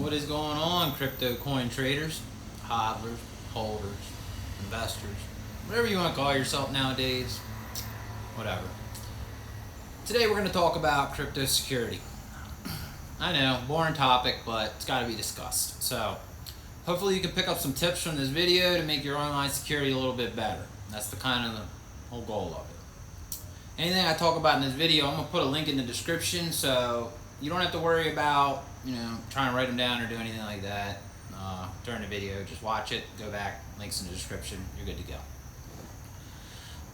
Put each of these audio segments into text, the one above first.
What is going on, crypto coin traders, hodlers, holders, investors, whatever you want to call yourself nowadays, whatever. Today we're going to talk about crypto security. I know, boring topic, but it's got to be discussed. So, hopefully you can pick up some tips from this video to make your online security a little bit better. That's the whole goal of it. Anything I talk about in this video, I'm going to put a link in the description, so you don't have to worry about, trying to write them down or do anything like that during the video. Just watch it, go back, links in the description, you're good to go.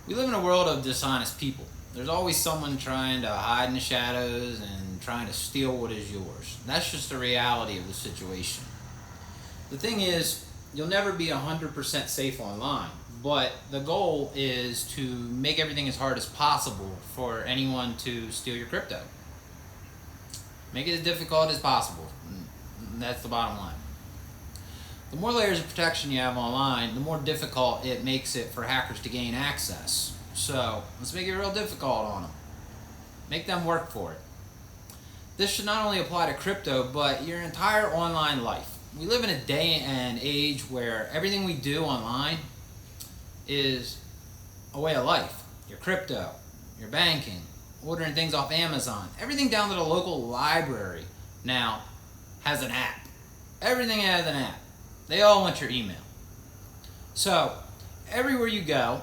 We live in a world of dishonest people. There's always someone trying to hide in the shadows and trying to steal what is yours. That's just the reality of the situation. The thing is, you'll never be 100% safe online, but the goal is to make everything as hard as possible for anyone to steal your crypto. Make it as difficult as possible. That's the bottom line. The more layers of protection you have online, the more difficult it makes it for hackers to gain access. So let's make it real difficult on them. Make them work for it. This should not only apply to crypto, but your entire online life. We live in a day and age where everything we do online is a way of life. Your crypto, your banking, ordering things off Amazon, everything down to the local library now has an app. Everything has an app. They all want your email. So everywhere you go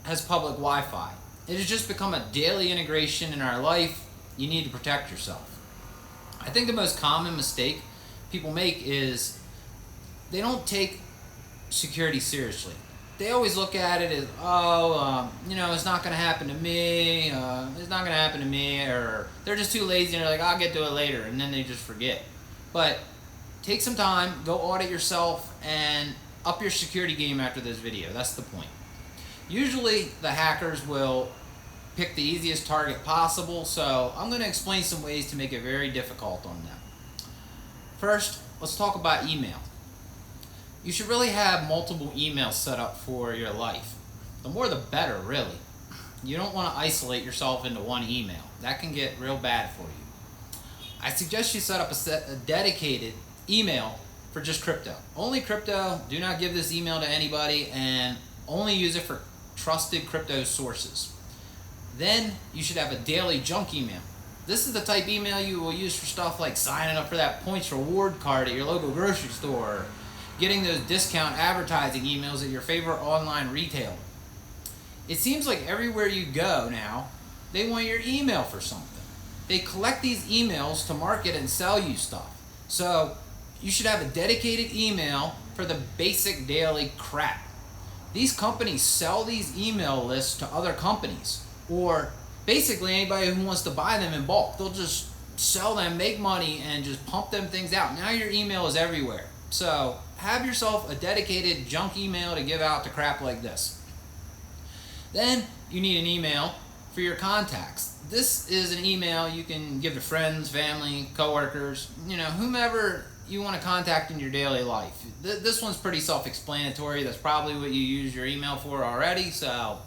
has public Wi-Fi. It has just become a daily integration in our life. You need to protect yourself. I think the most common mistake people make is they don't take security seriously. They always look at it as, it's not going to happen to me, it's not going to happen to me, or they're just too lazy and they're like, I'll get to it later, and then they just forget. But take some time, go audit yourself, and up your security game after this video. That's the point. Usually the hackers will pick the easiest target possible, so I'm going to explain some ways to make it very difficult on them. First, let's talk about email. You should really have multiple emails set up for your life. The more the better, really. You don't want to isolate yourself into one email. That can get real bad for you. I suggest you set up a dedicated email for just crypto. Only crypto. Do not give this email to anybody, and only use it for trusted crypto sources. Then you should have a daily junk email. This is the type email you will use for stuff like signing up for that points reward card at your local grocery store, getting those discount advertising emails at your favorite online retailer. It seems like everywhere you go now, they want your email for something. They collect these emails to market and sell you stuff. So you should have a dedicated email for the basic daily crap. These companies sell these email lists to other companies, or basically anybody who wants to buy them in bulk. They'll just sell them, make money, and just pump them things out. Now your email is everywhere. So have yourself a dedicated junk email to give out to crap like this. Then you need an email for your contacts. This is an email you can give to friends, family, coworkers, whomever you want to contact in your daily life. This one's pretty self-explanatory. That's probably what you use your email for already, so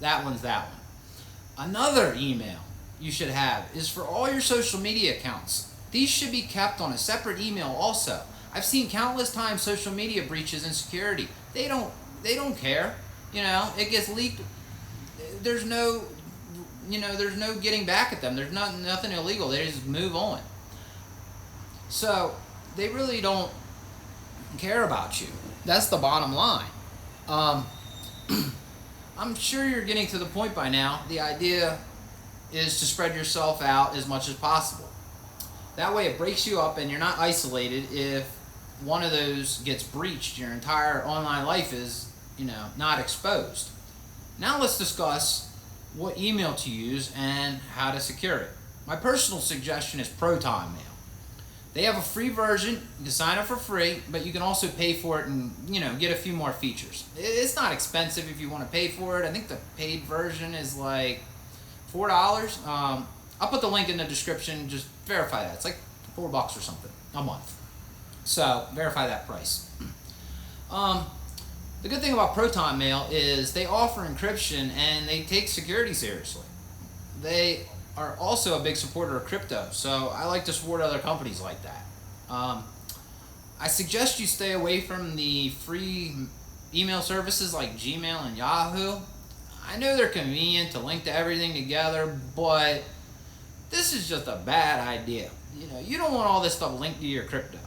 that one's that one. Another email you should have is for all your social media accounts. These should be kept on a separate email also. I've seen countless times social media breaches and security. They don't care. It gets leaked. There's no getting back at them. There's nothing illegal. They just move on. So they really don't care about you. That's the bottom line. I'm sure you're getting to the point by now. The idea is to spread yourself out as much as possible. That way it breaks you up and you're not isolated. If one of those gets breached, your entire online life is, not exposed. Now let's discuss what email to use and how to secure it. My personal suggestion is Proton Mail. They have a free version. You can sign up for free, but you can also pay for it and, get a few more features. It's not expensive if you want to pay for it. I think the paid version is like $4. I'll put the link in the description. Just verify that. It's like $4 or something a month. So verify that price. The good thing about Proton Mail is they offer encryption and they take security seriously. They are also a big supporter of crypto, so I like to support other companies like that. I suggest you stay away from the free email services like Gmail and Yahoo. I know they're convenient to link to everything together, but this is just a bad idea. You don't want all this stuff linked to your crypto.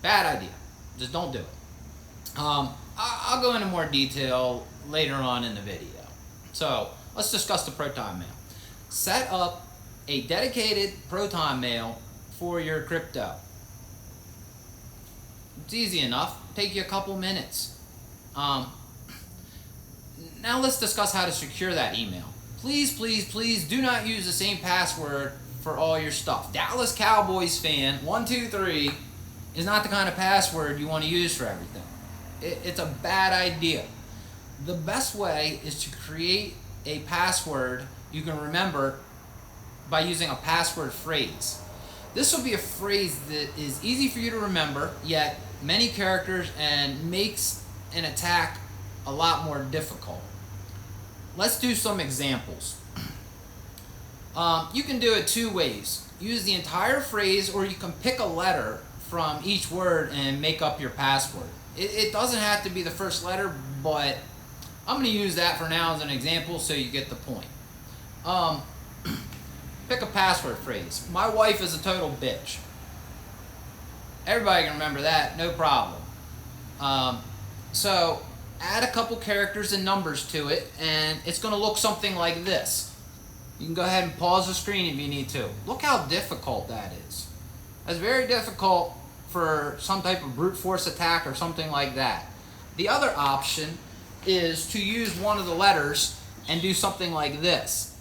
Bad idea. Just don't do it. I'll go into more detail later on in the video. So let's discuss the Proton Mail. Set up a dedicated Proton Mail for your crypto. It's easy enough. Take you a couple minutes. Now let's discuss how to secure that email. Please, please, please do not use the same password for all your stuff. Dallas Cowboys fan 123 is not the kind of password you want to use for everything. It's a bad idea. The best way is to create a password you can remember by using a password phrase. This will be a phrase that is easy for you to remember, yet many characters, and makes an attack a lot more difficult. Let's do some examples. You can do it two ways. Use the entire phrase, or you can pick a letter from each word and make up your password. It doesn't have to be the first letter, but I'm going to use that for now as an example so you get the point. Pick a password phrase. My wife is a total bitch. Everybody can remember that, no problem. So add a couple characters and numbers to it, and it's going to look something like this. You can go ahead and pause the screen if you need to. Look how difficult that is. That's very difficult for some type of brute force attack or something like that. The other option is to use one of the letters and do something like this.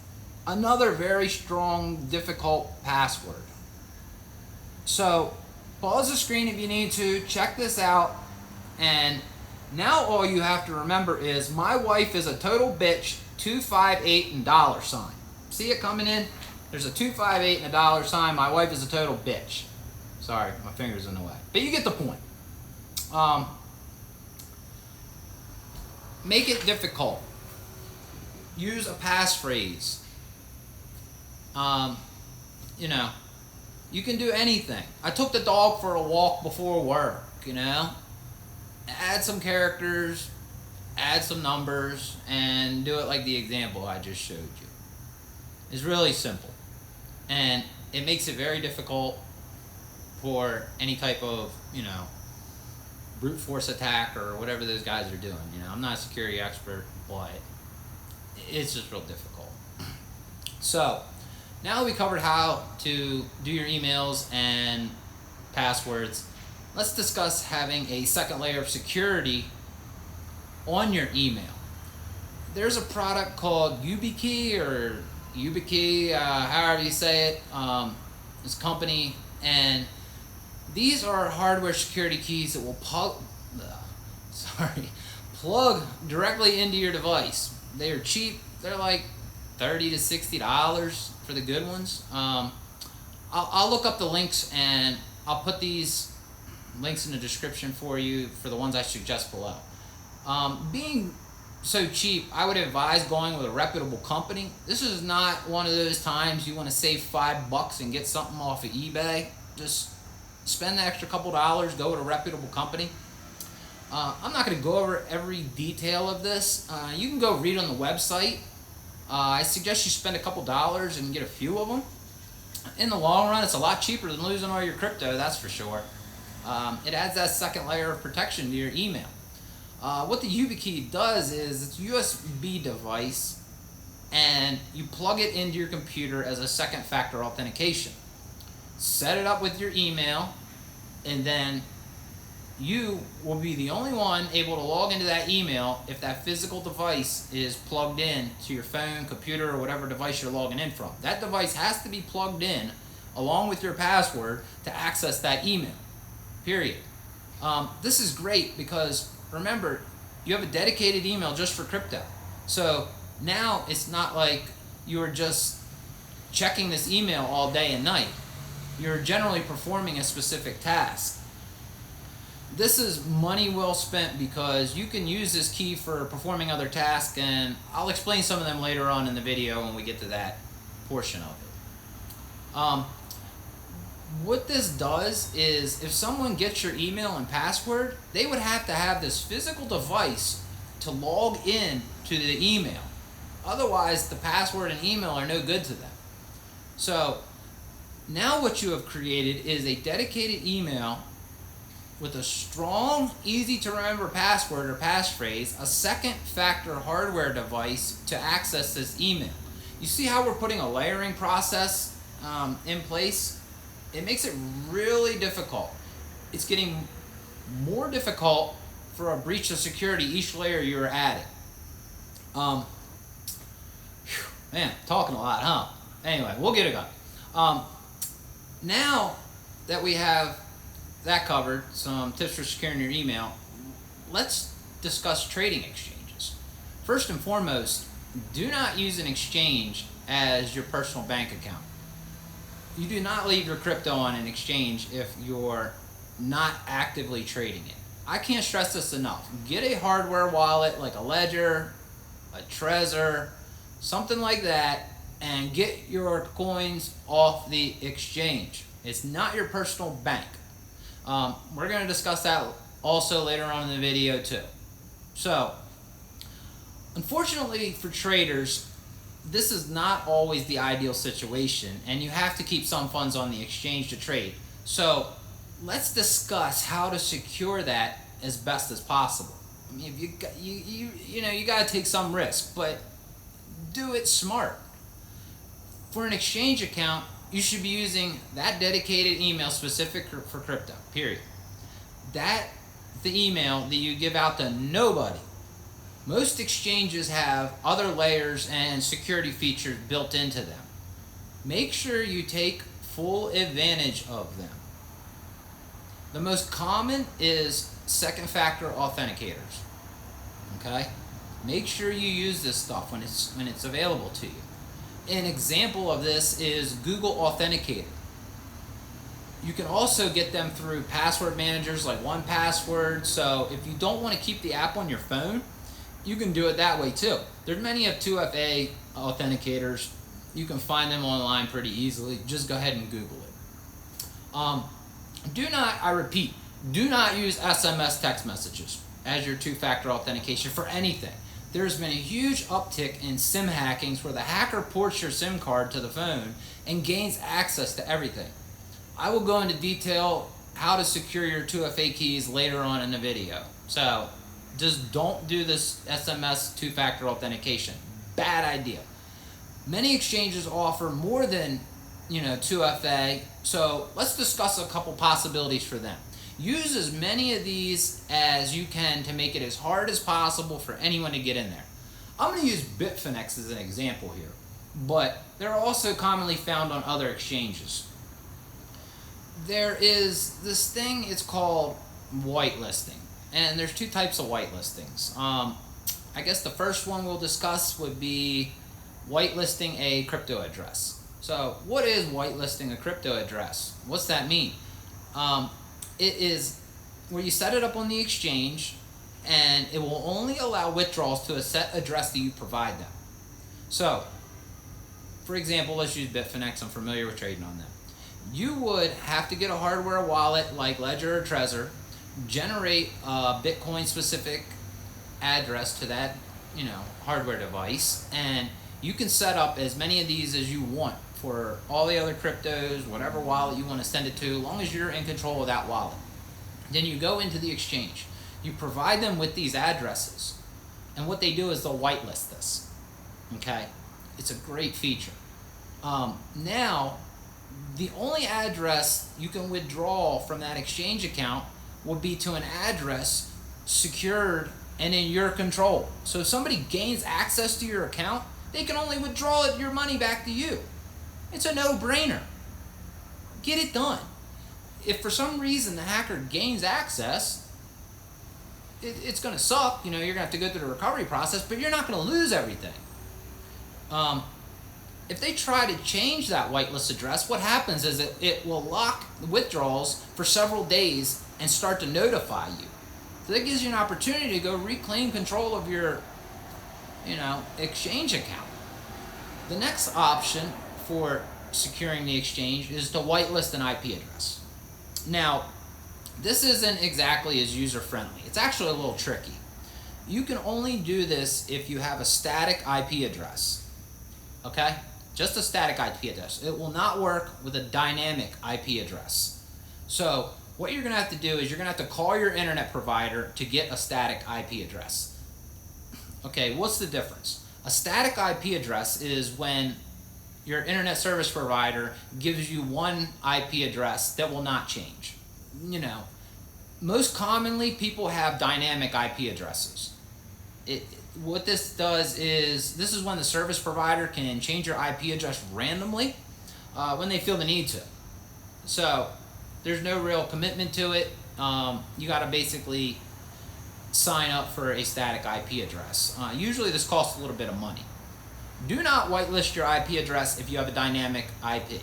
Another very strong, difficult password. So pause the screen if you need to, check this out, and now all you have to remember is my wife is a total bitch, 258 and $. See it coming in? There's a 258 and $. My wife is a total bitch. Sorry, my finger's in the way. But you get the point. Make it difficult. Use a passphrase. You can do anything. I took the dog for a walk before work, Add some characters, add some numbers, and do it like the example I just showed you. It's really simple. And it makes it very difficult for any type of, brute force attack or whatever those guys are doing. I'm not a security expert, but it's just real difficult. So now that we covered how to do your emails and passwords, let's discuss having a second layer of security on your email. There's a product called Yubico however you say it, this company, and these are hardware security keys that will plug directly into your device. They are cheap. They're like $30 to $60 for the good ones. I'll look up the links, and I'll put these links in the description for you for the ones I suggest below. Being so cheap, I would advise going with a reputable company. This is not one of those times you want to save $5 and get something off of eBay. Just spend the extra couple dollars, go with a reputable company. I'm not going to go over every detail of this. You can go read on the website. I suggest you spend a couple dollars and get a few of them. In the long run, it's a lot cheaper than losing all your crypto, that's for sure. It adds that second layer of protection to your email. What the YubiKey does is it's a USB device, and you plug it into your computer as a second factor authentication. Set it up with your email, and then you will be the only one able to log into that email if that physical device is plugged in to your phone, computer, or whatever device you're logging in from. That device has to be plugged in along with your password to access that email, period. This is great because, remember, you have a dedicated email just for crypto. So now it's not like you're just checking this email all day and night. You're generally performing a specific task. This is money well spent because you can use this key for performing other tasks, and I'll explain some of them later on in the video when we get to that portion of it. What this does is if someone gets your email and password, they would have to have this physical device to log in to the email. Otherwise, the password and email are no good to them. So now what you have created is a dedicated email with a strong, easy to remember password or passphrase, a second factor hardware device to access this email. You see how we're putting a layering process in place? It makes it really difficult. It's getting more difficult for a breach of security each layer you're adding. Man, talking a lot, huh? Anyway, we'll get it going. Now that we have that covered, some tips for securing your email, let's discuss trading exchanges. First and foremost, do not use an exchange as your personal bank account. You do not leave your crypto on an exchange if you're not actively trading it. I can't stress this enough. Get a hardware wallet like a Ledger, a Trezor, something like that, and get your coins off the exchange. It's not your personal bank. We're going to discuss that also later on in the video too. So, unfortunately for traders, this is not always the ideal situation, and you have to keep some funds on the exchange to trade. So let's discuss how to secure that as best as possible. I mean, if you got to take some risk, but do it smart. For an exchange account, you should be using that dedicated email specific for crypto, period. The email that you give out to nobody. Most exchanges have other layers and security features built into them. Make sure you take full advantage of them. The most common is second factor authenticators. Okay? Make sure you use this stuff when it's available to you. An example of this is Google Authenticator. You can also get them through password managers like 1Password. So if you don't want to keep the app on your phone, you can do it that way too. There's many of 2FA authenticators. You can find them online pretty easily. Just go ahead and Google it. I repeat, do not use SMS text messages as your two-factor authentication for anything. There's been a huge uptick in SIM hackings where the hacker ports your SIM card to the phone and gains access to everything. I will go into detail how to secure your 2FA keys later on in the video. So just don't do this SMS two-factor authentication. Bad idea. Many exchanges offer more than 2FA, so let's discuss a couple possibilities for them. Use as many of these as you can to make it as hard as possible for anyone to get in there. I'm going to use Bitfinex as an example here, but they're also commonly found on other exchanges. There is this thing, it's called whitelisting, and there's two types of whitelistings. I guess the first one we'll discuss would be whitelisting a crypto address. So what is whitelisting a crypto address? What's that mean? It is where you set it up on the exchange and it will only allow withdrawals to a set address that you provide them. So, for example, let's use Bitfinex. I'm familiar with trading on them. You would have to get a hardware wallet like Ledger or Trezor, generate a Bitcoin specific address to that hardware device, and you can set up as many of these as you want for all the other cryptos, whatever wallet you want to send it to, as long as you're in control of that wallet. Then you go into the exchange. You provide them with these addresses, and what they do is they'll whitelist this. Okay? It's a great feature. Now, the only address you can withdraw from that exchange account will be to an address secured and in your control. So if somebody gains access to your account, they can only withdraw your money back to you. It's a no-brainer. Get it done. If for some reason the hacker gains access, it's going to suck. You're going to have to go through the recovery process, but you're not going to lose everything. If they try to change that whitelist address, what happens is it will lock the withdrawals for several days and start to notify you. So that gives you an opportunity to go reclaim control of your exchange account. The next option for securing the exchange is to whitelist an IP address. Now, this isn't exactly as user-friendly. It's actually a little tricky. You can only do this if you have a static IP address. Okay? Just a static IP address. It will not work with a dynamic IP address. So, what you're going to have to do is you're going to have to call your internet provider to get a static IP address. Okay, what's the difference? A static IP address is when your internet service provider gives you one IP address that will not change. You know, most commonly people have dynamic IP addresses. What this does is, this is when the service provider can change your IP address randomly when they feel the need to. So there's no real commitment to it. You got to basically sign up for a static IP address. Usually this costs a little bit of money. Do not whitelist your IP address if you have a dynamic IP.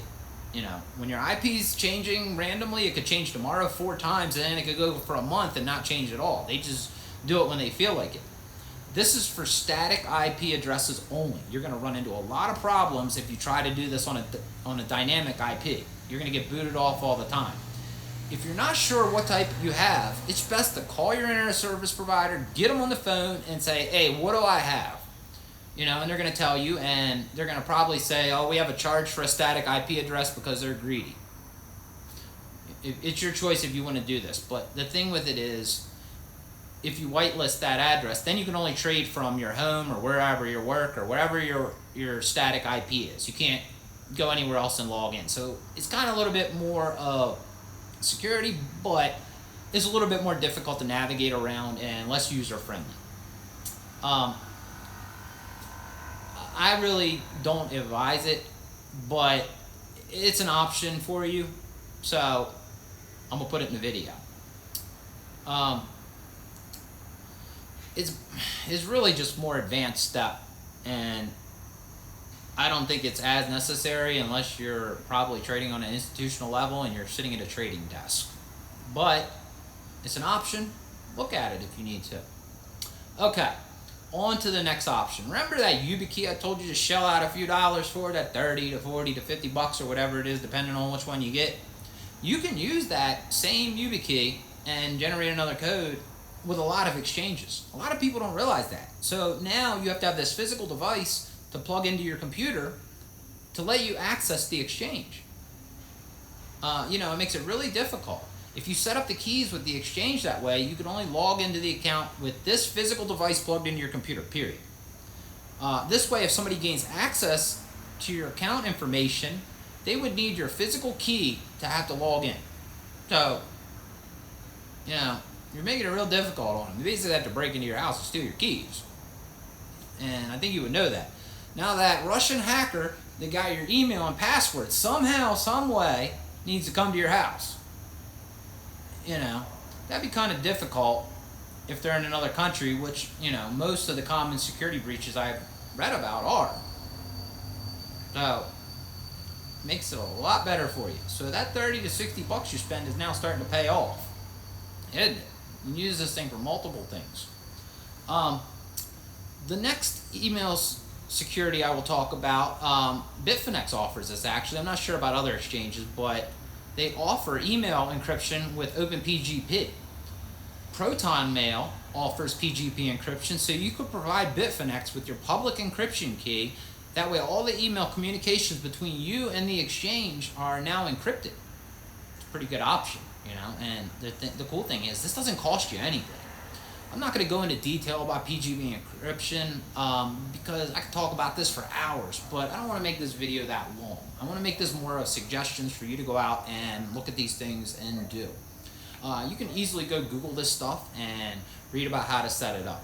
You know, when your IP is changing randomly, it could change tomorrow 4 times, and then it could go for a month and not change at all. They just do it when they feel like it. This is for static IP addresses only. You're going to run into a lot of problems if you try to do this on a dynamic IP. You're going to get booted off all the time. If you're not sure what type you have, it's best to call your internet service provider, get them on the phone, and say, hey, what do I have? You know, and they're going to tell you, and they're going to probably say, oh, we have a charge for a static IP address because they're greedy. It's your choice if you want to do this. But the thing with it is, if you whitelist that address, then you can only trade from your home or wherever you work or wherever your static IP is. You can't go anywhere else and log in. So it's kind of a little bit more of security, but it's a little bit more difficult to navigate around and less user-friendly. I really don't advise it, but it's an option for you, so I'm going to put it in the video. It's really just more advanced step, and I don't think it's as necessary unless you're probably trading on an institutional level and you're sitting at a trading desk. But it's an option. Look at it if you need to. Okay, on to the next option. Remember that YubiKey I told you to shell out a few dollars for, that 30 to 40 to 50 bucks or whatever it is, depending on which one you get? You can use that same YubiKey and generate another code with a lot of exchanges. A lot of people don't realize that. So now you have to have this physical device to plug into your computer to let you access the exchange. You know, it makes it really difficult. If you set up the keys with the exchange that way, you can only log into the account with this physical device plugged into your computer, period. This way, if somebody gains access to your account information, they would need your physical key to have to log in. So, you know, you're making it real difficult on them. You basically have to break into your house and steal your keys. And I think you would know that. Now that Russian hacker that got your email and password somehow, some way, needs to come to your house. You know, that'd be kind of difficult if they're in another country, which, you know, most of the common security breaches I've read about are. So, makes it a lot better for you. So that 30 to 60 bucks you spend is now starting to pay off. Isn't it? You can use this thing for multiple things. The next email security I will talk about, Bitfinex offers this actually. I'm not sure about other exchanges, but they offer email encryption with OpenPGP. Proton Mail offers PGP encryption, so you could provide Bitfinex with your public encryption key. That way all the email communications between you and the exchange are now encrypted. It's a pretty good option, you know, and the cool thing is this doesn't cost you anything. I'm not going to go into detail about PGP encryption because I could talk about this for hours, but I don't want to make this video that long. I want to make this more of suggestions for you to go out and look at these things and do. You can easily go Google this stuff and read about how to set it up.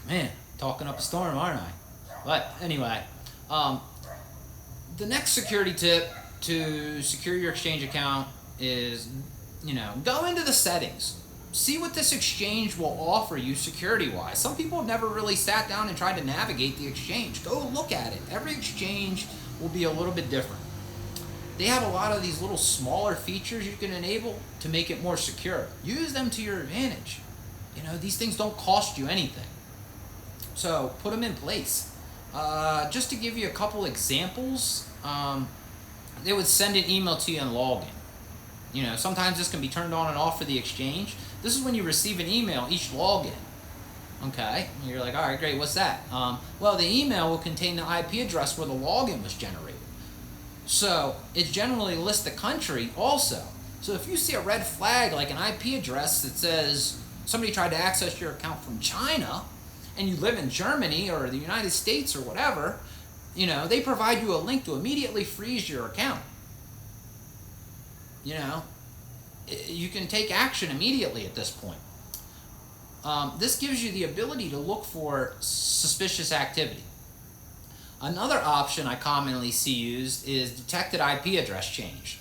Man, talking up a storm, aren't I? But anyway, the next security tip to secure your exchange account is, you know, go into the settings. See what this exchange will offer you security-wise. Some people have never really sat down and tried to navigate the exchange. Go look at it. Every exchange will be a little bit different. They have a lot of these little smaller features you can enable to make it more secure. Use them to your advantage. You know, these things don't cost you anything. So put them in place. Just to give you a couple examples, they would send an email to you and log in. You know, sometimes this can be turned on and off for the exchange. This is when you receive an email each login. Okay, and you're like, all right, great, what's that? Well, the email will contain the IP address where the login was generated. So it generally lists the country also. So if you see a red flag like an IP address that says somebody tried to access your account from China and you live in Germany or the United States or whatever, you know, they provide you a link to immediately freeze your account. You know, you can take action immediately at this point. This gives you the ability to look for suspicious activity. Another option I commonly see used is detected IP address change.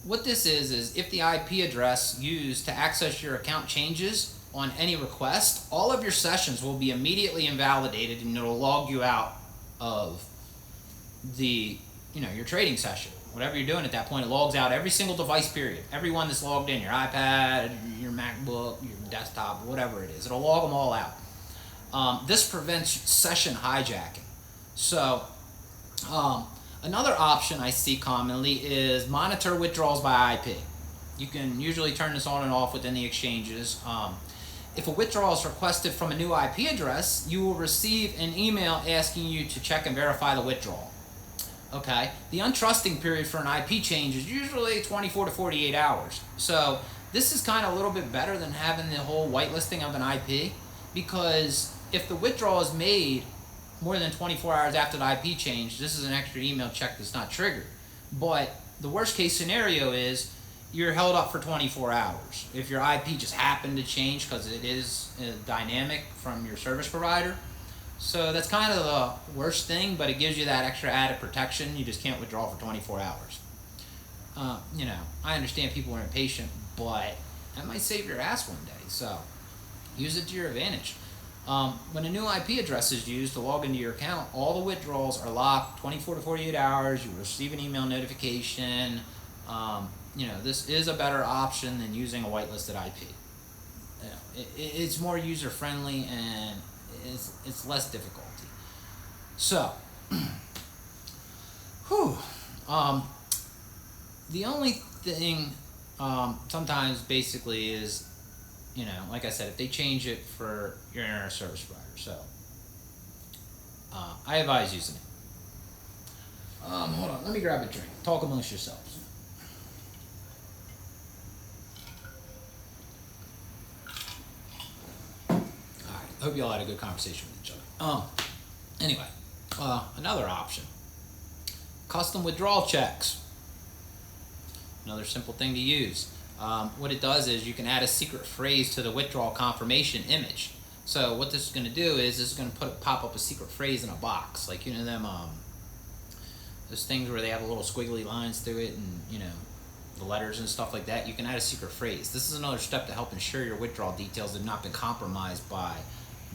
What this is if the IP address used to access your account changes on any request, all of your sessions will be immediately invalidated and it'll log you out of the, you know, your trading session. Whatever you're doing at that point, it logs out every single device, period. Everyone that's logged in, your iPad, your MacBook, your desktop, whatever it is. It'll log them all out. This prevents session hijacking. So, another option I see commonly is monitor withdrawals by IP. You can usually turn this on and off within the exchanges. If a withdrawal is requested from a new IP address, you will receive an email asking you to check and verify the withdrawal. Okay, the untrusting period for an IP change is usually 24 to 48 hours. So this is kind of a little bit better than having the whole whitelisting of an IP, because if the withdrawal is made more than 24 hours after the IP change, this is an extra email check that's not triggered. But the worst case scenario is you're held up for 24 hours. If your IP just happened to change because it is dynamic from your service provider. So that's kind of the worst thing, but it gives you that extra added protection. You just can't withdraw for 24 hours. You know, I understand people are impatient, but that might save your ass one day. So use it to your advantage. When a new IP address is used to log into your account, all the withdrawals are locked 24 to 48 hours. You receive an email notification. You know, this is a better option than using a whitelisted IP. You know, it's more user friendly and it's less difficulty. So, the only thing sometimes basically is, you know, like I said, if they change it for your internet service provider. So, I advise using it. Hold on, let me grab a drink. Talk amongst yourselves. I hope you all had a good conversation with each other. Anyway, another option. Custom withdrawal checks. Another simple thing to use. What it does is you can add a secret phrase to the withdrawal confirmation image. So what this is going to do is this is going to pop up a secret phrase in a box. Like, you know, them those things where they have a little squiggly lines through it and, you know, the letters and stuff like that. You can add a secret phrase. This is another step to help ensure your withdrawal details have not been compromised by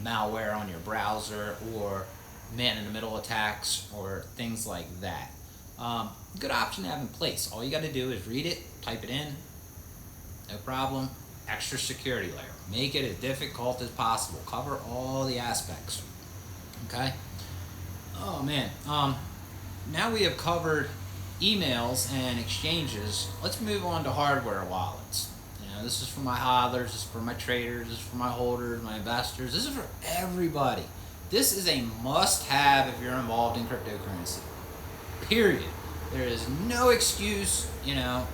malware on your browser or man-in-the-middle attacks or things like that. Good option to have in place. All you got to do is read it, type it in, no problem. Extra security layer. Make it as difficult as possible. Cover all the aspects. Okay? Oh man. Now we have covered emails and exchanges. Let's move on to hardware wallets. This is for my hodlers, this is for my traders, this is for my holders, my investors. This is for everybody. This is a must-have if you're involved in cryptocurrency. Period. There is no excuse, you know,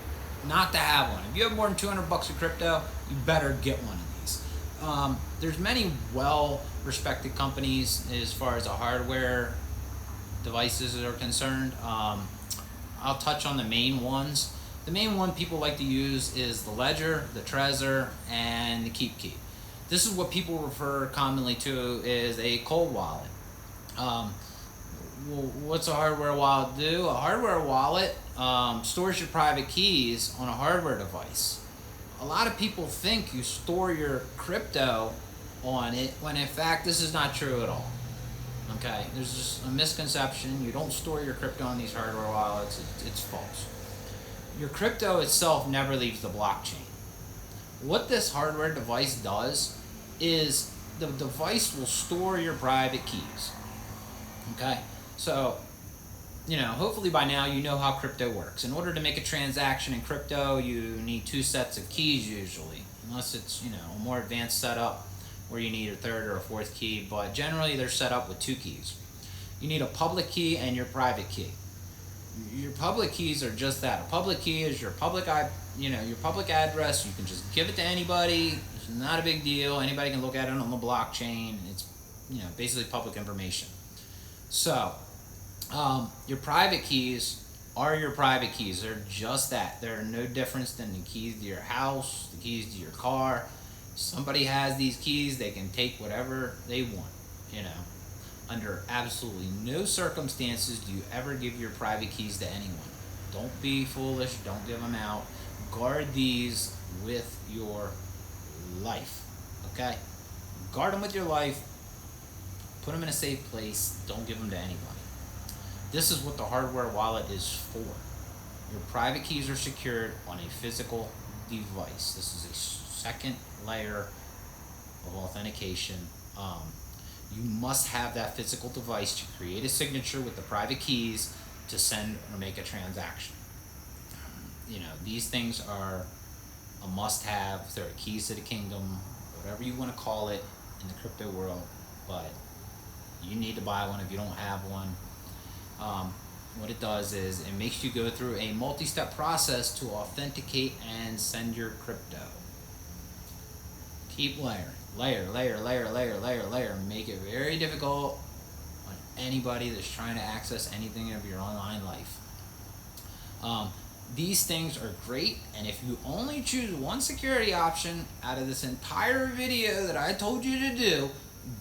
not to have one. If you have more than $200 of crypto, you better get one of these. There's many well-respected companies as far as the hardware devices are concerned. I'll touch on the main ones. The main one people like to use is the Ledger, the Trezor, and the KeepKeep. This is what people refer commonly to as a cold wallet. Well, what's a hardware wallet do? A hardware wallet stores your private keys on a hardware device. A lot of people think you store your crypto on it when in fact this is not true at all. Okay, there's just a misconception. You don't store your crypto on these hardware wallets. It's false. Your crypto itself never leaves the blockchain. What this hardware device does is the device will store your private keys. Okay, so hopefully by now you know how crypto works. In order to make a transaction in crypto, you need two sets of keys usually, unless it's a more advanced setup where you need a third or a fourth key. But generally they're set up with two keys. You need a public key and your private key. Your public keys are just that. A public key is your public address. You can just give it to anybody. It's not a big deal. Anybody can look at it on the blockchain. It's basically public information. So your private keys are your private keys. They're just that. They're no difference than the keys to your house, the keys to your car. Somebody has these keys, they can take whatever they want. Under absolutely no circumstances do you ever give your private keys to anyone. Don't be foolish. Don't give them out. Guard these with your life. Okay? Guard them with your life. Put them in a safe place. Don't give them to anybody. This is what the hardware wallet is for. Your private keys are secured on a physical device. This is a second layer of authentication. You must have that physical device to create a signature with the private keys to send or make a transaction. These things are a must-have. They're keys to the kingdom, whatever you want to call it in the crypto world, but you need to buy one if you don't have one. What it does is it makes you go through a multi-step process to authenticate and send your crypto. Keep layering. Layer. Make it very difficult on anybody that's trying to access anything of your online life. These things are great, and if you only choose one security option out of this entire video that I told you to do,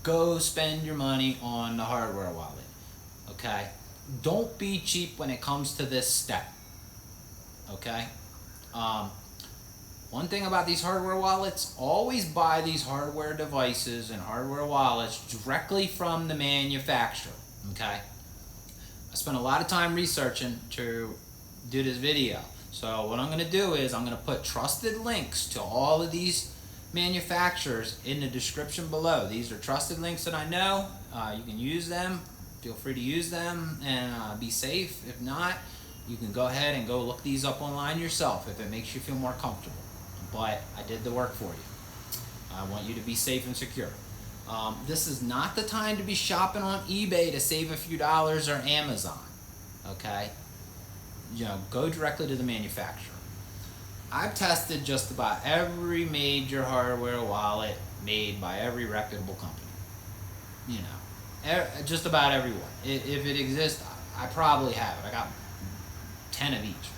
go spend your money on the hardware wallet. Okay? Don't be cheap when it comes to this step. Okay? One thing about these hardware wallets, always buy these hardware devices and hardware wallets directly from the manufacturer, okay? I spent a lot of time researching to do this video. So what I'm gonna do is I'm gonna put trusted links to all of these manufacturers in the description below. These are trusted links that I know. You can use them. Feel free to use them and be safe. If not, you can go ahead and go look these up online yourself if it makes you feel more comfortable. But I did the work for you. I want you to be safe and secure. This is not the time to be shopping on eBay to save a few dollars or Amazon. Okay? Go directly to the manufacturer. I've tested just about every major hardware wallet made by every reputable company. Just about everyone. If it exists, I probably have it. I got 10 of each.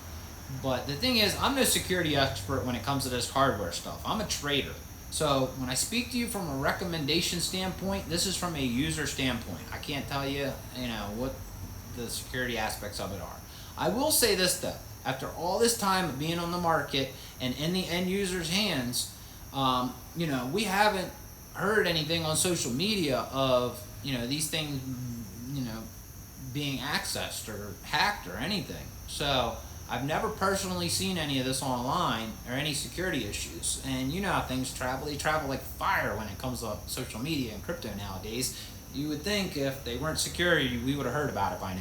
But the thing is, I'm no security expert when it comes to this hardware stuff. I'm a trader. So when I speak to you from a recommendation standpoint, this is from a user standpoint. I can't tell you, what the security aspects of it are. I will say this though, after all this time of being on the market and in the end user's hands, we haven't heard anything on social media of, these things, being accessed or hacked or anything. So I've never personally seen any of this online or any security issues. And you know how things travel. They travel like fire when it comes to social media and crypto nowadays. You would think if they weren't secure, we would have heard about it by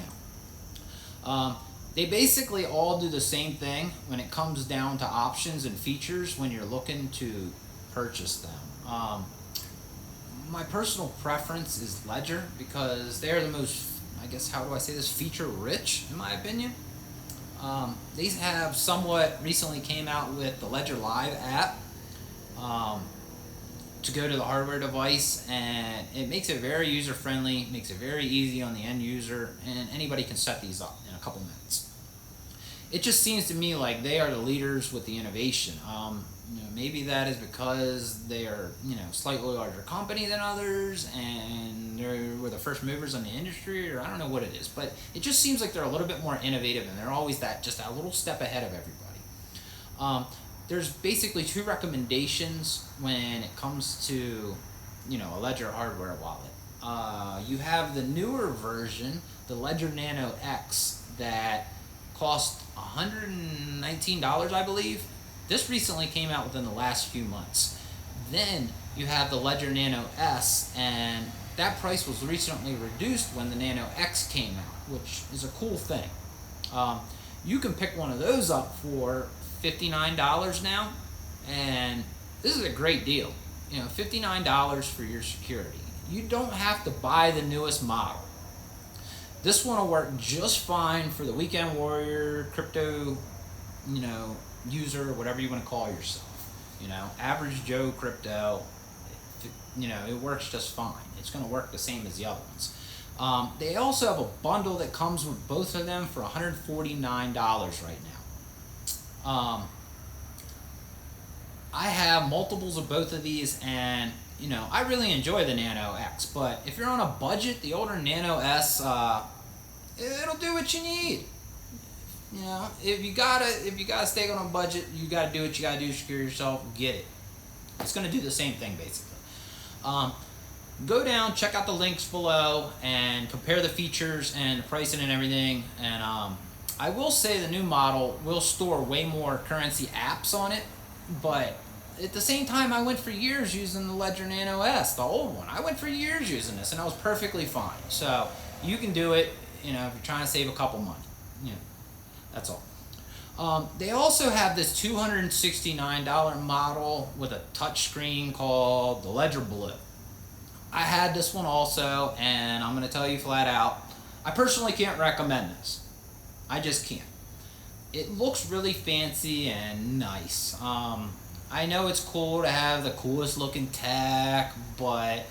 now. They basically all do the same thing when it comes down to options and features when you're looking to purchase them. My personal preference is Ledger because they're the most, how do I say this, feature rich in my opinion. They have somewhat recently came out with the Ledger Live app to go to the hardware device, and it makes it very user friendly, makes it very easy on the end user, and anybody can set these up in a couple minutes. It just seems to me like they are the leaders with the innovation. Maybe that is because they are, slightly larger company than others, and they were the first movers in the industry, or I don't know what it is, but it just seems like they're a little bit more innovative, and they're always just a little step ahead of everybody. There's basically two recommendations when it comes to, a Ledger hardware wallet. You have the newer version, the Ledger Nano X, that cost $119, I believe. This recently came out within the last few months. Then you have the Ledger Nano S, and that price was recently reduced when the Nano X came out, which is a cool thing. You can pick one of those up for $59 now, and this is a great deal. You know, $59 for your security. You don't have to buy the newest model. This one will work just fine for the weekend warrior, crypto, user, whatever you want to call yourself. Average Joe crypto, it works just fine. It's going to work the same as the other ones. They also have a bundle that comes with both of them for $149 right now. I have multiples of both of these, and I really enjoy the Nano X, but if you're on a budget, the older Nano S, it'll do what you need. If you gotta stay on a budget, you gotta do what you gotta do to secure yourself. Get it. It's gonna do the same thing basically. Go down, check out the links below, and compare the features and the pricing and everything. And I will say the new model will store way more currency apps on it, but at the same time, I went for years using the Ledger Nano S, the old one. I went for years using this, and I was perfectly fine. So you can do it, if you're trying to save a couple money. That's all. They also have this $269 model with a touch screen called the Ledger Blue. I had this one also, and I'm going to tell you flat out, I personally can't recommend this. I just can't. It looks really fancy and nice. I know it's cool to have the coolest looking tech, but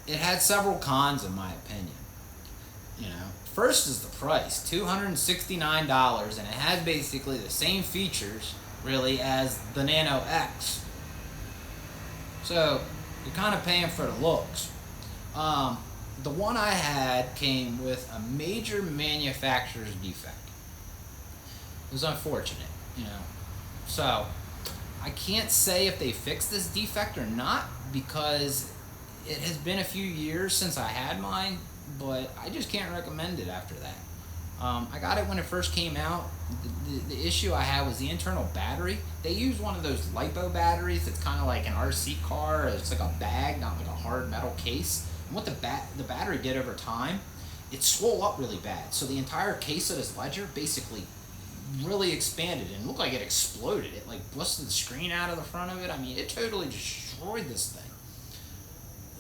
it had several cons in my opinion. First is the price, $269, and it has basically the same features really as the Nano X. So you're kind of paying for the looks. The one I had came with a major manufacturer's defect. It was unfortunate, So I can't say if they fixed this defect or not, because it has been a few years since I had mine, but I just can't recommend it after that. I got it when it first came out. The issue I had was the internal battery. They use one of those LiPo batteries. It's kind of like an RC car. It's like a bag, not like a hard metal case. And what the battery did over time, it swelled up really bad. So the entire case of this Ledger basically really expanded and looked like it exploded. It like busted the screen out of the front of it. I mean, it totally destroyed this thing.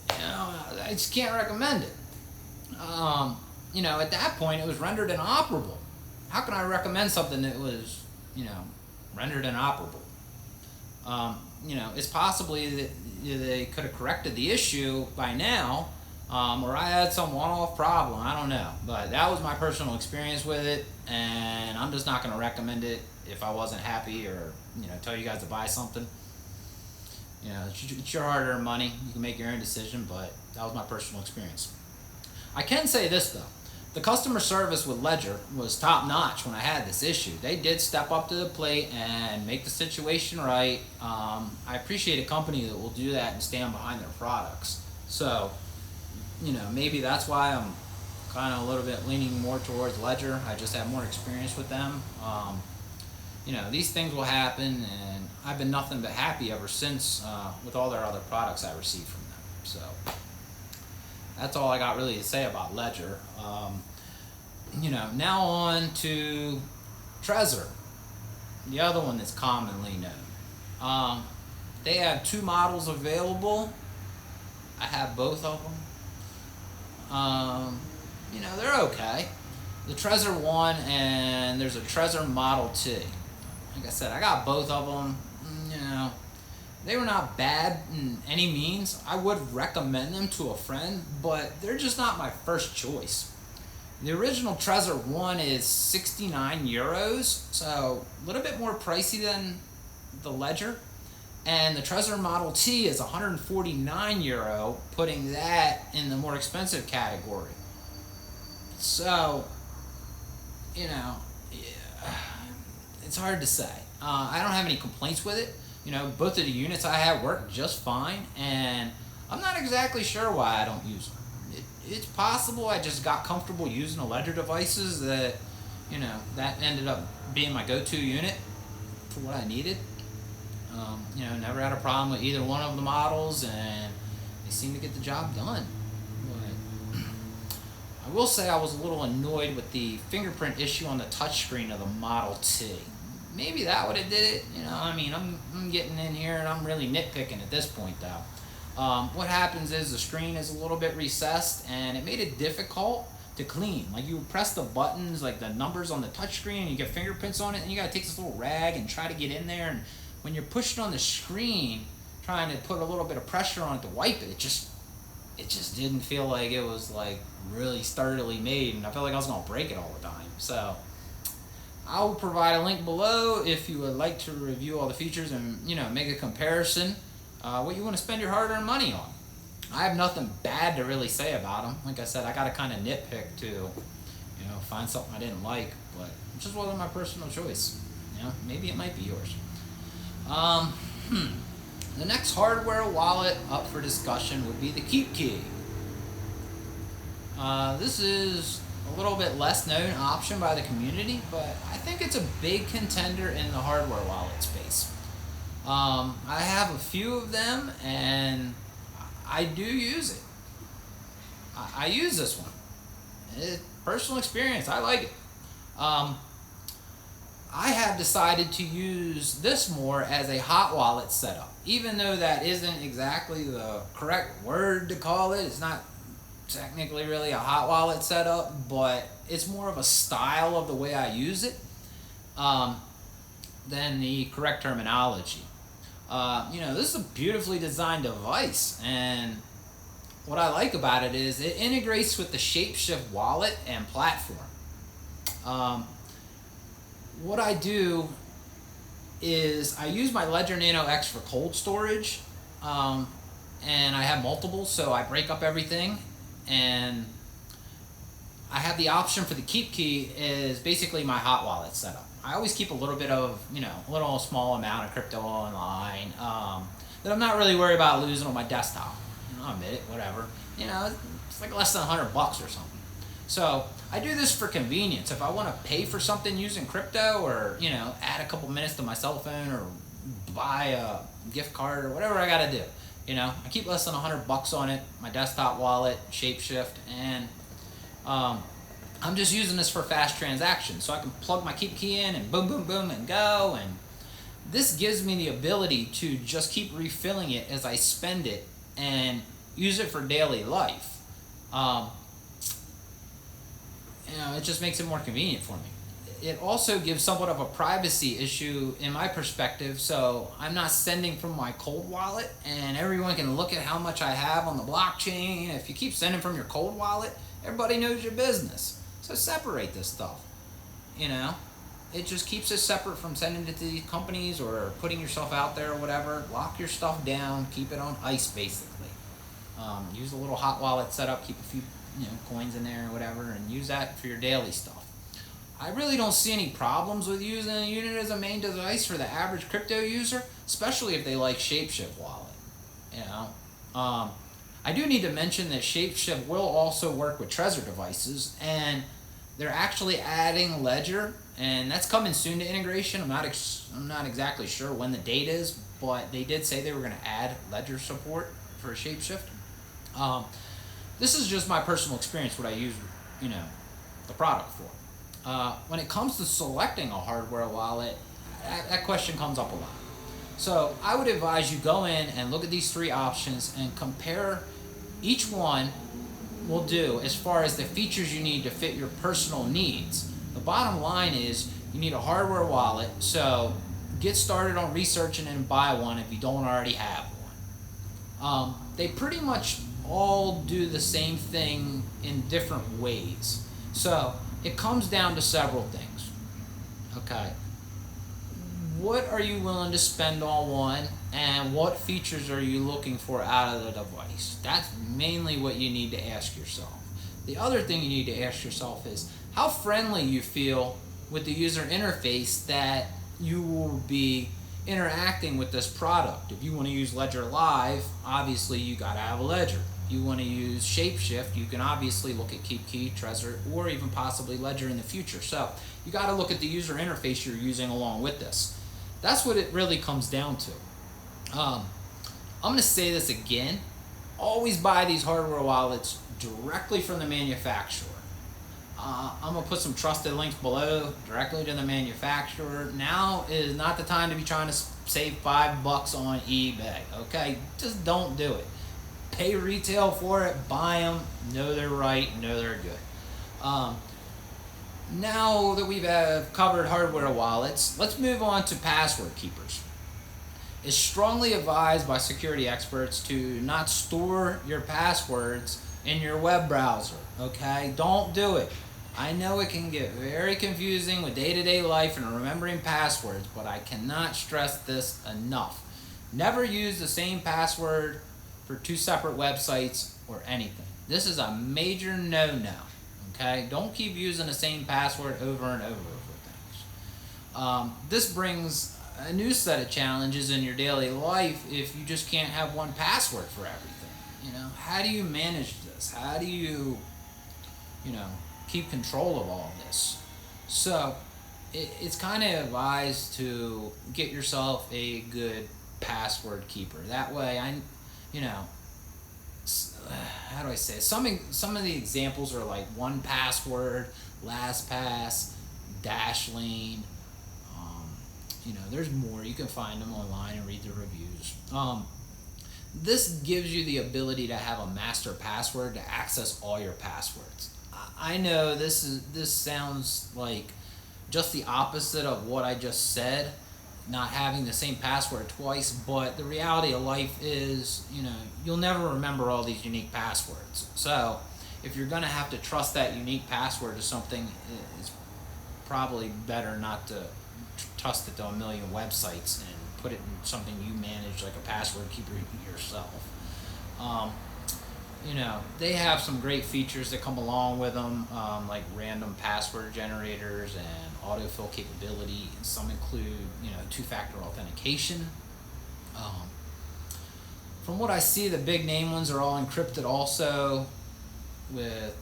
I just can't recommend it. At that point, it was rendered inoperable. How can I recommend something that was, rendered inoperable? It's possibly that they could have corrected the issue by now, or I had some one-off problem. I don't know. But that was my personal experience with it, and I'm just not going to recommend it if I wasn't happy or, tell you guys to buy something. It's your hard-earned money. You can make your own decision, but that was my personal experience. I can say this, though. The customer service with Ledger was top-notch when I had this issue. They did step up to the plate and make the situation right. I appreciate a company that will do that and stand behind their products. So, maybe that's why I'm kind of a little bit leaning more towards Ledger. I just have more experience with them. These things will happen, and I've been nothing but happy ever since with all their other products I received from them. So that's all I got really to say about Ledger. Now on to Trezor, the other one that's commonly known. They have two models available. I have both of them. They're okay. The Trezor 1 and there's a Trezor Model T. Like I said, I got both of them. They were not bad in any means. I would recommend them to a friend, but they're just not my first choice. The original Trezor 1 is 69 euros, so a little bit more pricey than the Ledger. And the Trezor Model T is 149 euro, putting that in the more expensive category. So, it's hard to say. I don't have any complaints with it. Both of the units I have work just fine, and I'm not exactly sure why I don't use them. It's possible I just got comfortable using the Ledger devices that, that ended up being my go-to unit for what I needed. Never had a problem with either one of the models, and they seem to get the job done. I will say I was a little annoyed with the fingerprint issue on the touchscreen of the Model T. Maybe that would have did it. I mean, I'm getting in here and I'm really nitpicking at this point though. What happens is the screen is a little bit recessed and it made it difficult to clean. Like you press the buttons, like the numbers on the touchscreen, and you get fingerprints on it, and you gotta take this little rag and try to get in there. And when you're pushing on the screen, trying to put a little bit of pressure on it to wipe it, it just didn't feel like it was like really sturdily made, and I felt like I was gonna break it all the time. So I will provide a link below if you would like to review all the features and make a comparison. What you want to spend your hard-earned money on. I have nothing bad to really say about them. Like I said, I got to kind of nitpick to find something I didn't like, but it just wasn't my personal choice. Maybe it might be yours. The next hardware wallet up for discussion would be the KeepKey. This is a little bit less known option by the community, but I think it's a big contender in the hardware wallet space. I have a few of them and I do use it. I use this one. Personal experience, I like it. I have decided to use this more as a hot wallet setup, even though that isn't exactly the correct word to call it. It's not technically really a hot wallet setup, but it's more of a style of the way I use it than the correct terminology. This is a beautifully designed device, and what I like about it is it integrates with the Shapeshift wallet and platform. What I do is I use my Ledger Nano X for cold storage, and I have multiple, so I break up everything, and I have the option for the KeepKey is basically my hot wallet setup. I always keep a little bit of, a little small amount of crypto online that I'm not really worried about losing on my desktop. I'll admit it, whatever. It's like less than $100 or something. So I do this for convenience. If I want to pay for something using crypto, or add a couple minutes to my cell phone, or buy a gift card, or whatever I got to do, I keep less than $100 on it. My desktop wallet, Shapeshift, and I'm just using this for fast transactions, so I can plug my KeepKey in and boom, boom, boom, and go. And this gives me the ability to just keep refilling it as I spend it and use it for daily life. It just makes it more convenient for me. It also gives somewhat of a privacy issue in my perspective, so I'm not sending from my cold wallet, and everyone can look at how much I have on the blockchain. If you keep sending from your cold wallet, everybody knows your business. So separate this stuff. It just keeps it separate from sending it to these companies or putting yourself out there or whatever. Lock your stuff down, keep it on ice basically. Use a little hot wallet setup, keep a few coins in there or whatever, and use that for your daily stuff. I really don't see any problems with using a unit as a main device for the average crypto user, especially if they like Shapeshift wallet. I do need to mention that Shapeshift will also work with Trezor devices, and they're actually adding Ledger, and that's coming soon to integration. I'm not exactly sure when the date is, but they did say they were going to add Ledger support for Shapeshift. This is just my personal experience, what I use, the product for. When it comes to selecting a hardware wallet, that question comes up a lot. So I would advise you go in and look at these three options and compare each one will do as far as the features you need to fit your personal needs. The bottom line is you need a hardware wallet, so get started on researching and buy one if you don't already have one. They pretty much all do the same thing in different ways. So it comes down to several things. Okay. What are you willing to spend on one, and what features are you looking for out of the device? That's mainly what you need to ask yourself. The other thing you need to ask yourself is how friendly you feel with the user interface that you will be interacting with this product. If you want to use Ledger Live, obviously you got to have a Ledger. If you want to use Shapeshift, you can obviously look at KeepKey, Trezor, or even possibly Ledger in the future. So you got to look at the user interface you're using along with this. That's what it really comes down to. I'm going to say this again. Always buy these hardware wallets directly from the manufacturer. I'm gonna put some trusted links below directly to the manufacturer. Now is not the time to be trying to save $5 on eBay. Okay, just don't do it. Pay retail for it, buy them, know they're right, know they're good. Now that we've covered hardware wallets, let's move on to password keepers. It's strongly advised by security experts to not store your passwords in your web browser, okay? Don't do it. I know it can get very confusing with day-to-day life and remembering passwords, but I cannot stress this enough. Never use the same password for 2 separate websites or anything. This is a major no-no, okay? Don't keep using the same password over and over for things. This brings a new set of challenges in your daily life if you just can't have one password for everything. You know, how do you manage this? How do you keep control of all this? So it's kind of advised to get yourself a good password keeper. That way, how do I say it? Some of the examples are like 1Password, LastPass, Dashlane. There's more. You can find them online and read the reviews. This gives you the ability to have a master password to access all your passwords. I know this sounds like just the opposite of what I just said, not having the same password twice, but the reality of life is, you'll never remember all these unique passwords. So if you're going to have to trust that unique password to something, it's probably better not to trust it to a million websites and put it in something you manage, like a password keeper yourself. They have some great features that come along with them, like random password generators and autofill capability. And some include, 2-factor authentication. From what I see, the big name ones are all encrypted also with,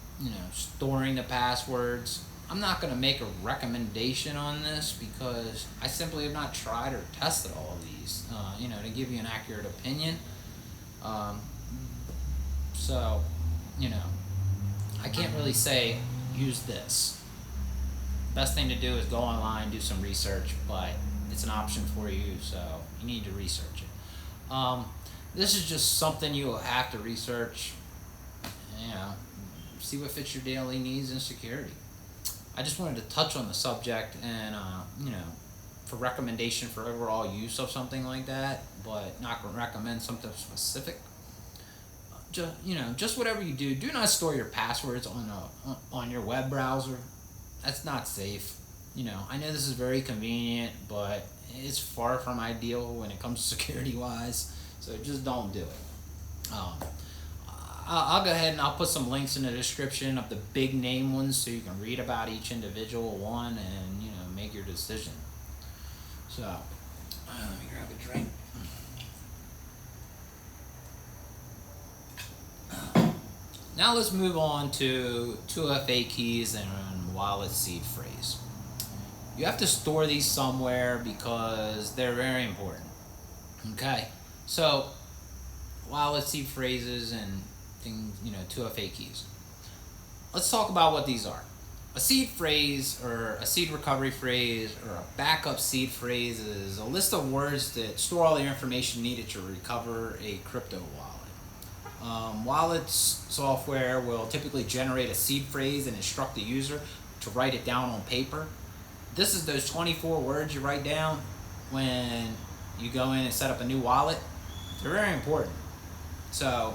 storing the passwords. I'm not going to make a recommendation on this because I simply have not tried or tested all of these, to give you an accurate opinion. So, I can't really say use this. Best thing to do is go online, do some research, but it's an option for you, so you need to research it. This is just something you will have to research, see what fits your daily needs and security. I just wanted to touch on the subject and, for recommendation for overall use of something like that, but not recommend something specific. Just whatever you do, do not store your passwords on your web browser. That's not safe. I know this is very convenient, but it's far from ideal when it comes to security-wise, so just don't do it. I'll go ahead and I'll put some links in the description of the big name ones so you can read about each individual one and make your decision. So let me grab a drink. Now let's move on to 2FA keys and wallet seed phrase. You have to store these somewhere because they're very important. Okay, so wallet seed phrases and things, 2FA keys. Let's talk about what these are. A seed phrase or a seed recovery phrase or a backup seed phrase is a list of words that store all the information needed to recover a crypto wallet. Wallets software will typically generate a seed phrase and instruct the user to write it down on paper. This is those 24 words you write down when you go in and set up a new wallet. They're very important. So,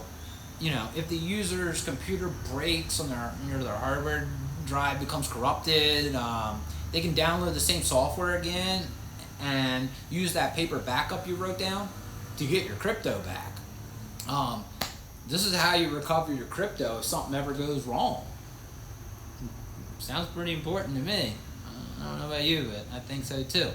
if the user's computer breaks on their hardware drive becomes corrupted, they can download the same software again and use that paper backup you wrote down to get your crypto back. This is how you recover your crypto if something ever goes wrong. Sounds pretty important to me. I don't know about you, but I think so too.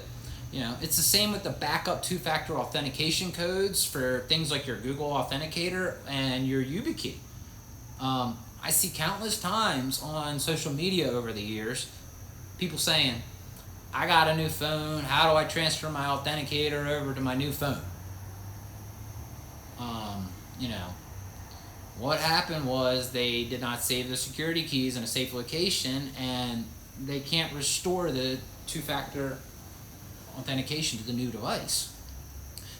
It's the same with the backup 2-factor authentication codes for things like your Google Authenticator and your YubiKey. I see countless times on social media over the years, people saying, I got a new phone, how do I transfer my authenticator over to my new phone? What happened was they did not save the security keys in a safe location, and they can't restore the two-factor authentication to the new device.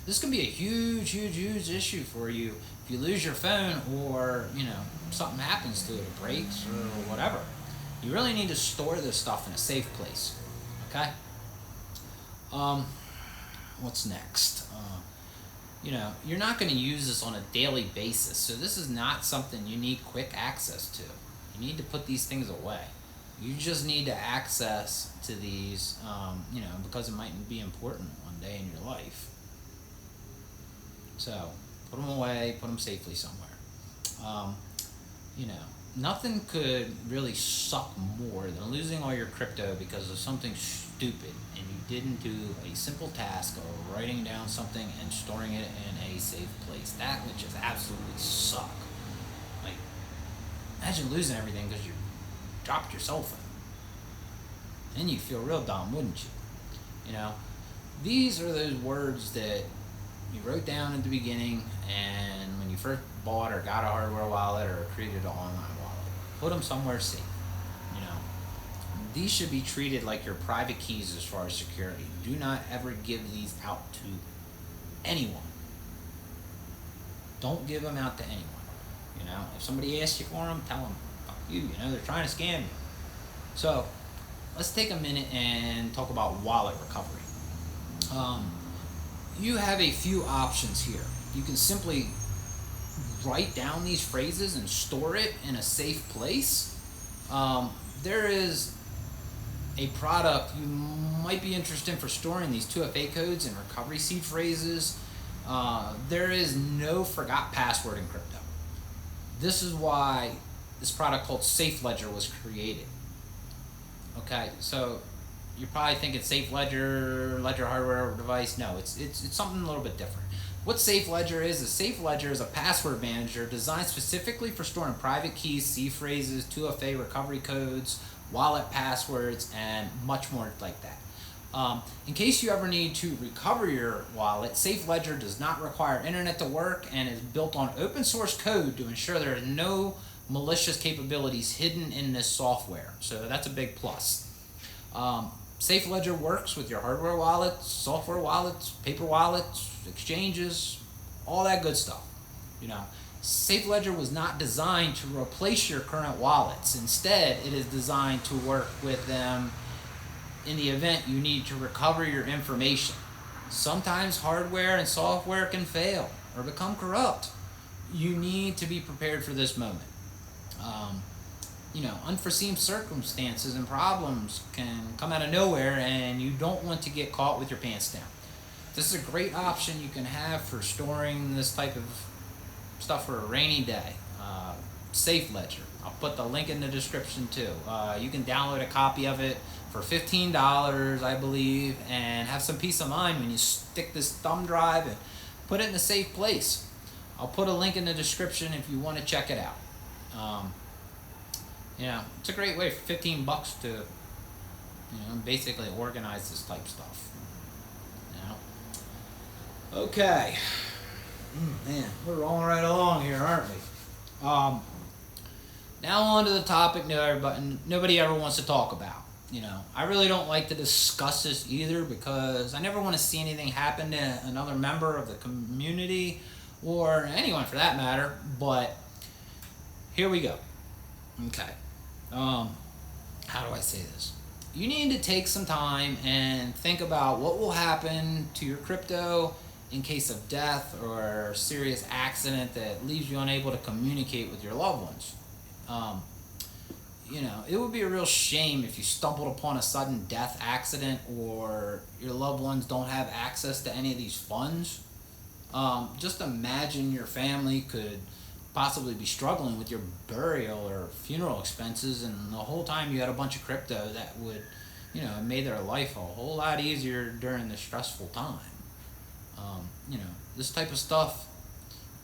This can be a huge issue for you if you lose your phone, or something happens to it, it breaks or whatever. You really need to store this stuff in a safe place. Okay. What's next? You're not going to use this on a daily basis, so this is not something you need quick access to. You need to put these things away. You just need to access to these, because it might be important one day in your life. So put them away, put them safely somewhere. Nothing could really suck more than losing all your crypto because of something stupid and you didn't do a simple task of writing down something and storing it in a safe place. That would just absolutely suck. Like, imagine losing everything because you dropped your cell phone. Then you'd feel real dumb, wouldn't you? These are those words that you wrote down at the beginning, and when you first bought or got a hardware wallet or created an online wallet, put them somewhere safe. These should be treated like your private keys as far as security. Do not ever give these out to anyone. Don't give them out to anyone. If somebody asks you for them, tell them, fuck you, they're trying to scam you. So let's take a minute and talk about wallet recovery. You have a few options here. You can simply write down these phrases and store it in a safe place. There is a product you might be interested in for storing these 2FA codes and recovery seed phrases. There is no forgot password in crypto. This is why this product called Safe Ledger was created. Okay, so you're probably thinking Safe Ledger hardware device. No, it's something a little bit different. What Safe Ledger is, Safe Ledger is a password manager designed specifically for storing private keys, seed phrases, 2FA recovery codes, wallet passwords, and much more like that. In case you ever need to recover your wallet, Safe Ledger does not require internet to work and is built on open source code to ensure there are no malicious capabilities hidden in this software. So that's a big plus. Safe Ledger works with your hardware wallets, software wallets, paper wallets, exchanges, all that good stuff. Safe Ledger was not designed to replace your current wallets. Instead, it is designed to work with them in the event you need to recover your information. Sometimes hardware and software can fail or become corrupt. You need to be prepared for this moment. Unforeseen circumstances and problems can come out of nowhere, and you don't want to get caught with your pants down. This is a great option you can have for storing this type of stuff for a rainy day. Safe Ledger. I'll put the link in the description too. You can download a copy of it for $15, I believe, and have some peace of mind when you stick this thumb drive and put it in a safe place. I'll put a link in the description if you want to check it out. It's a great way for $15 to, basically organize this type stuff. Okay. Man, we're rolling right along here, aren't we? Now on to the topic nobody ever wants to talk about. I really don't like to discuss this either because I never want to see anything happen to another member of the community or anyone for that matter, but here we go. Okay. How do I say this? You need to take some time and think about what will happen to your crypto in case of death or serious accident that leaves you unable to communicate with your loved ones. It would be a real shame if you stumbled upon a sudden death accident or your loved ones don't have access to any of these funds. Just imagine your family could possibly be struggling with your burial or funeral expenses, and the whole time you had a bunch of crypto that would, made their life a whole lot easier during this stressful time. This type of stuff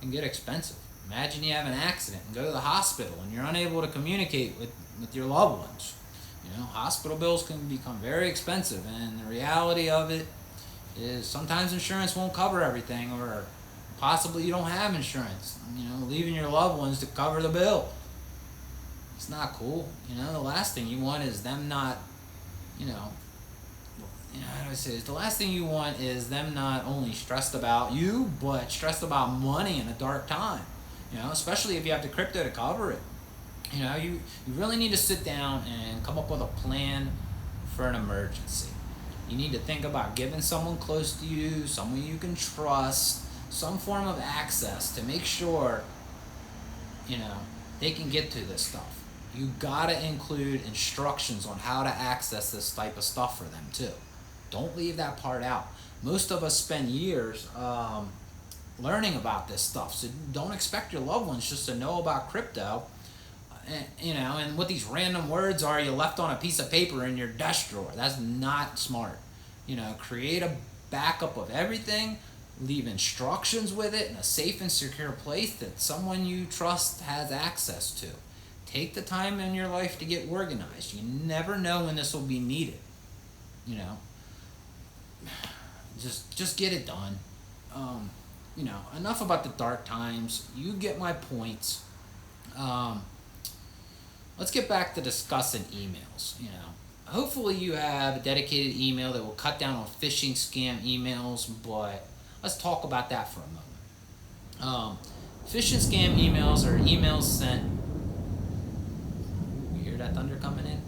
can get expensive. Imagine you have an accident and go to the hospital and you're unable to communicate with your loved ones. Hospital bills can become very expensive, and the reality of it is sometimes insurance won't cover everything, or Possibly you don't have insurance. Leaving your loved ones to cover the bill. It's not cool. The last thing you want is them not, how do I say this? The last thing you want is them not only stressed about you, but stressed about money in a dark time. Especially if you have the crypto to cover it. You really need to sit down and come up with a plan for an emergency. You need to think about giving someone close to you, someone you can trust, some form of access to make sure, they can get to this stuff. You gotta include instructions on how to access this type of stuff for them too. Don't leave that part out. Most of us spend years learning about this stuff, so don't expect your loved ones just to know about crypto. And what these random words are you left on a piece of paper in your desk drawer. That's not smart. Create a backup of everything. Leave instructions with it in a safe and secure place that someone you trust has access to. Take the time in your life to get organized. You never know when this will be needed. Just get it done. Enough about the dark times. You get my points. Let's get back to discussing emails. Hopefully you have a dedicated email that will cut down on phishing scam emails, but let's talk about that for a moment. Phishing scam emails are emails sent. You hear that thunder coming in?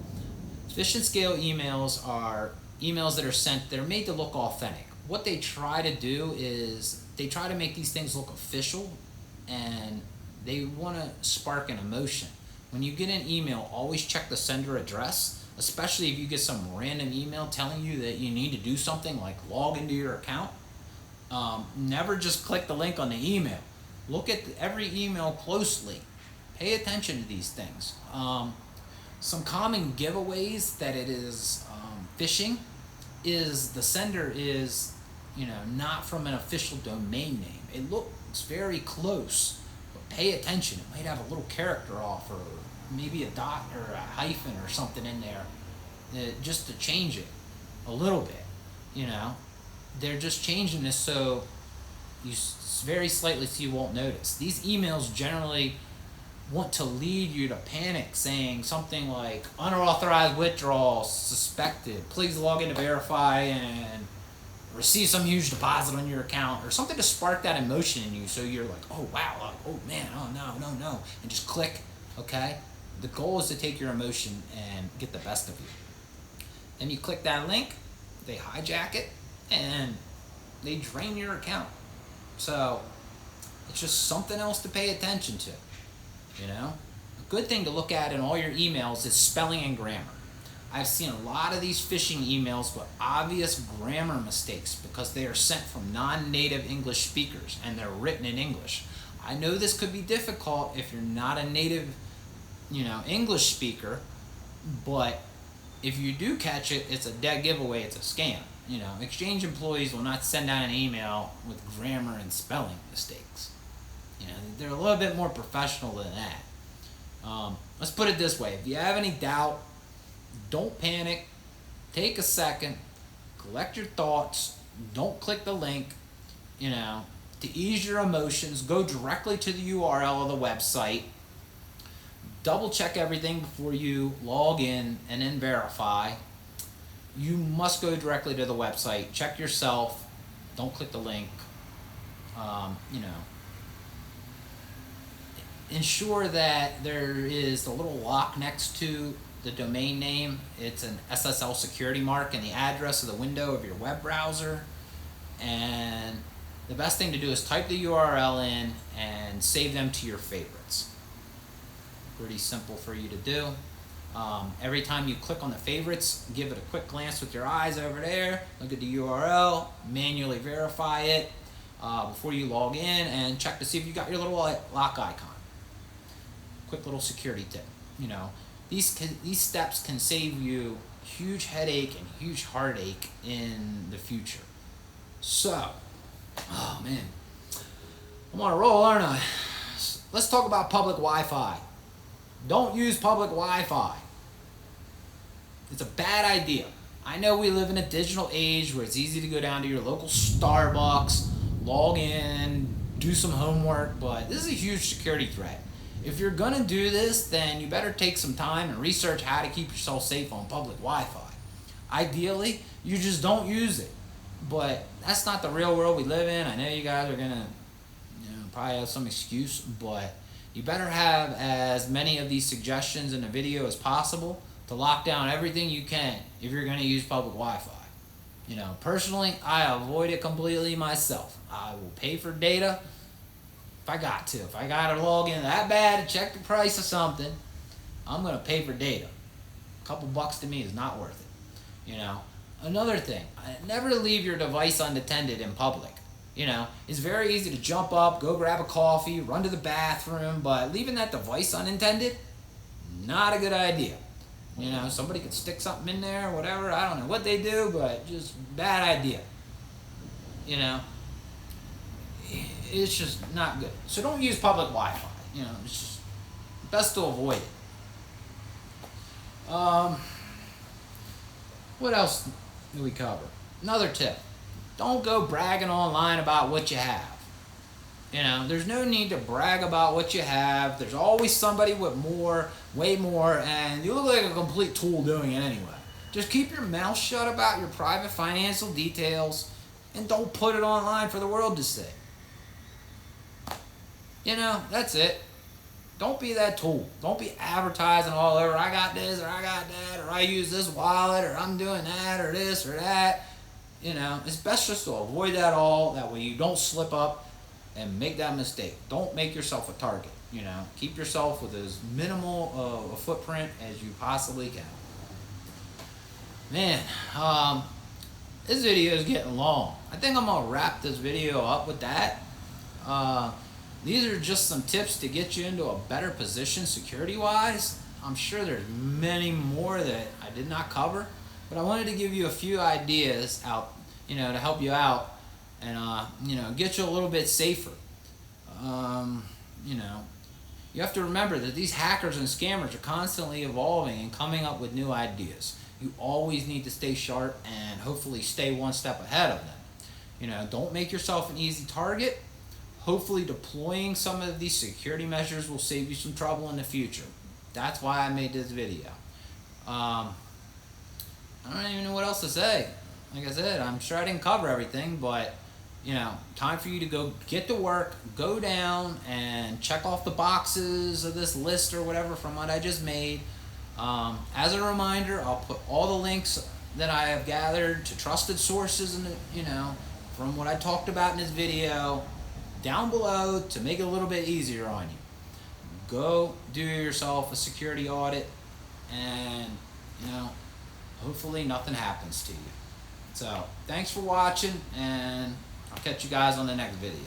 Phishing scale emails are emails that are sent. They're made to look authentic. What they try to do is they try to make these things look official, and they want to spark an emotion. When you get an email, always check the sender address, especially if you get some random email telling you that you need to do something like log into your account. Never just click the link on the email. Look at every email closely. Pay attention to these things. Some common giveaways that it is phishing is the sender is, not from an official domain name. It looks very close, but pay attention. It might have a little character off, or maybe a dot or a hyphen or something in there, just to change it a little bit. They're just changing this so you very slightly so you won't notice. These emails generally want to lead you to panic, saying something like unauthorized withdrawal suspected, please log in to verify and receive some huge deposit on your account, or something to spark that emotion in you so you're like, oh wow, oh man, oh no, and just click. Okay, the goal is to take your emotion and get the best of you. Then you click that link, they hijack it, and they drain your account. So it's just something else to pay attention to. A good thing to look at in all your emails is spelling and grammar. I've seen a lot of these phishing emails with obvious grammar mistakes because they are sent from non-native English speakers and they're written in English. I know this could be difficult if you're not a native, English speaker, but if you do catch it, it's a dead giveaway, it's a scam. Exchange employees will not send out an email with grammar and spelling mistakes. They're a little bit more professional than that. Let's put it this way. If you have any doubt, don't panic. Take a second. Collect your thoughts. Don't click the link. To ease your emotions, go directly to the URL of the website. Double check everything before you log in and then verify. You must go directly to the website. Check yourself. Don't click the link. Ensure that there is a little lock next to the domain name. It's an SSL security mark and the address of the window of your web browser. And the best thing to do is type the URL in and save them to your favorites. Pretty simple for you to do. Every time you click on the favorites, give it a quick glance with your eyes over there, look at the URL, manually verify it before you log in, and check to see if you got your little lock icon. Quick little security tip. These steps can save you huge headache and huge heartache in the future. So, oh man, I'm on a roll, aren't I? Let's talk about public Wi-Fi. Don't use public Wi-Fi. It's a bad idea. I know we live in a digital age where it's easy to go down to your local Starbucks, log in, do some homework, but this is a huge security threat. If you're gonna do this, then you better take some time and research how to keep yourself safe on public Wi-Fi. Ideally, you just don't use it, but that's not the real world we live in. I know you guys are gonna, probably have some excuse, but you better have as many of these suggestions in the video as possible to lock down everything you can if you're gonna use public Wi-Fi. Personally, I avoid it completely myself. I will pay for data if I got to. If I gotta log in that bad to check the price of something, I'm gonna pay for data. A couple bucks to me is not worth it. Another thing, never leave your device unattended in public. It's very easy to jump up, go grab a coffee, run to the bathroom, but leaving that device unattended, not a good idea. Somebody could stick something in there or whatever. I don't know what they do, but just bad idea. It's just not good. So don't use public Wi-Fi. It's just best to avoid it. What else do we cover? Another tip. Don't go bragging online about what you have. There's no need to brag about what you have. There's always somebody with more, way more, and you look like a complete tool doing it anyway. Just keep your mouth shut about your private financial details and don't put it online for the world to see. That's it. Don't be that tool. Don't be advertising all over, I got this, or I got that, or I use this wallet, or I'm doing that, or this, or that. It's best just to avoid that all. That way you don't slip up and make that mistake. Don't make yourself a target. Keep yourself with as minimal a footprint as you possibly can. Man, this video is getting long. I think I'm gonna wrap this video up with that. These are just some tips to get you into a better position security-wise. I'm sure there's many more that I did not cover, but I wanted to give you a few ideas out, to help you out and, get you a little bit safer. You have to remember that these hackers and scammers are constantly evolving and coming up with new ideas. You always need to stay sharp and hopefully stay one step ahead of them. Don't make yourself an easy target. Hopefully deploying some of these security measures will save you some trouble in the future. That's why I made this video. I don't even know what else to say. Like I said, I'm sure I didn't cover everything, but time for you to go get to work, go down and check off the boxes of this list or whatever from what I just made. As a reminder, I'll put all the links that I have gathered to trusted sources and from what I talked about in this video down below to make it a little bit easier on you. Go do yourself a security audit and hopefully nothing happens to you. So thanks for watching, and I'll catch you guys on the next video.